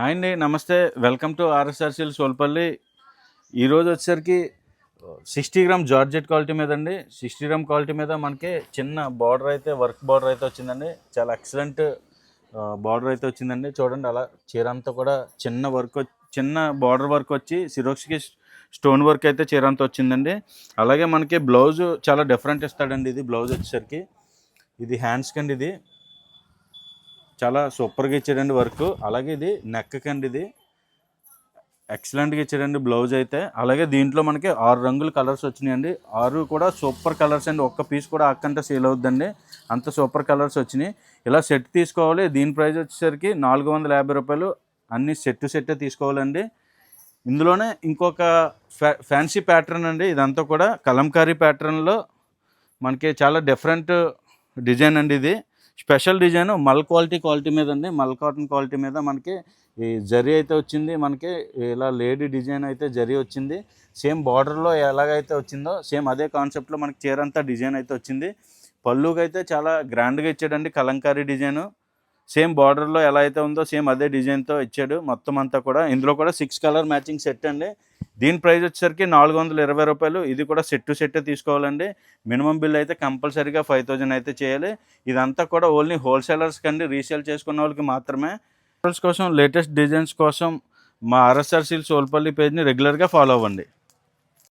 Hi అండి, నమస్తే. Welcome to ఆర్ఎస్ఆర్సీల్ సోల్పల్లి. ఈరోజు వచ్చేసరికి 60 గ్రామ్ జార్జెట్ క్వాలిటీ మీద అండి. 60 గ్రామ్ క్వాలిటీ మీద మనకి చిన్న బార్డర్ అయితే, వర్క్ బార్డర్ అయితే వచ్చిందండి. చాలా ఎక్సలెంట్ బార్డర్ అయితే వచ్చిందండి. చూడండి, అలా చీర అంతా కూడా చిన్న బార్డర్ వర్క్ వచ్చి సిరోక్స్కి స్టోన్ వర్క్ అయితే చీర అంతా వచ్చిందండి. అలాగే మనకి బ్లౌజ్ చాలా డిఫరెంట్ ఇస్తాడండి. ఇది బ్లౌజ్ వచ్చేసరికి ఇది హ్యాండ్స్కి అండి. ఇది చాలా సూపర్గా ఇచ్చాడండి వర్క్. అలాగే ఇది నెక్ కండి, ఇది ఎక్సలెంట్గా ఇచ్చాడండి బ్లౌజ్ అయితే. అలాగే దీంట్లో మనకి 6 రంగుల కలర్స్ వచ్చినాయండి. 6 కూడా సూపర్ కలర్స్ అండి. ఒక్క పీస్ కూడా అక్కంటే సేల్ అవుద్దండి, అంత సూపర్ కలర్స్ వచ్చినాయి. ఇలా సెట్ తీసుకోవాలి. దీని ప్రైస్ వచ్చేసరికి 450 రూపాయలు. అన్ని సెట్టే తీసుకోవాలండి. ఇందులోనే ఇంకొక ఫ్యాన్సీ ప్యాటర్న్ అండి. ఇదంతా కూడా కలంకారీ ప్యాటర్న్లో మనకి చాలా డిఫరెంట్ డిజైన్ అండి. ఇది స్పెషల్ డిజైన్ మల్ క్వాలిటీ మీద అండి. మల్ కాటన్ క్వాలిటీ మీద మనకి ఈ జరీ అయితే వచ్చింది. మనకి ఇలా లేడీ డిజైన్ అయితే జరీ వచ్చింది. సేమ్ బార్డర్లో ఎలాగైతే వచ్చిందో సేమ్ అదే కాన్సెప్ట్లో మనకి చీర అంతా డిజైన్ అయితే వచ్చింది. పళ్ళుకి అయితే చాలా గ్రాండ్గా ఇచ్చాడండి. కలంకారీ డిజైను సేమ్ బార్డర్లో ఎలా అయితే ఉందో సేమ్ అదే డిజైన్తో ఇచ్చాడు మొత్తం అంతా కూడా. ఇందులో కూడా 6 కలర్ మ్యాచింగ్ సెట్ అండి. దీని ప్రైస్ వచ్చేసరికి 420 రూపాయలు. ఇది కూడా సెట్టే తీసుకోవాలండి. మినిమం బిల్ అయితే కంపల్సరీగా 5000 అయితే చేయాలి. ఇదంతా కూడా ఓన్లీ హోల్సేలర్స్ కండి, రీసేల్ చేసుకున్న వాళ్ళకి మాత్రమే. కోసం లేటెస్ట్ డిజైన్స్ కోసం మా ఆర్ఎస్ఆర్సీల్ సోల్పల్లి పేజ్ని రెగ్యులర్గా ఫాలో అవ్వండి.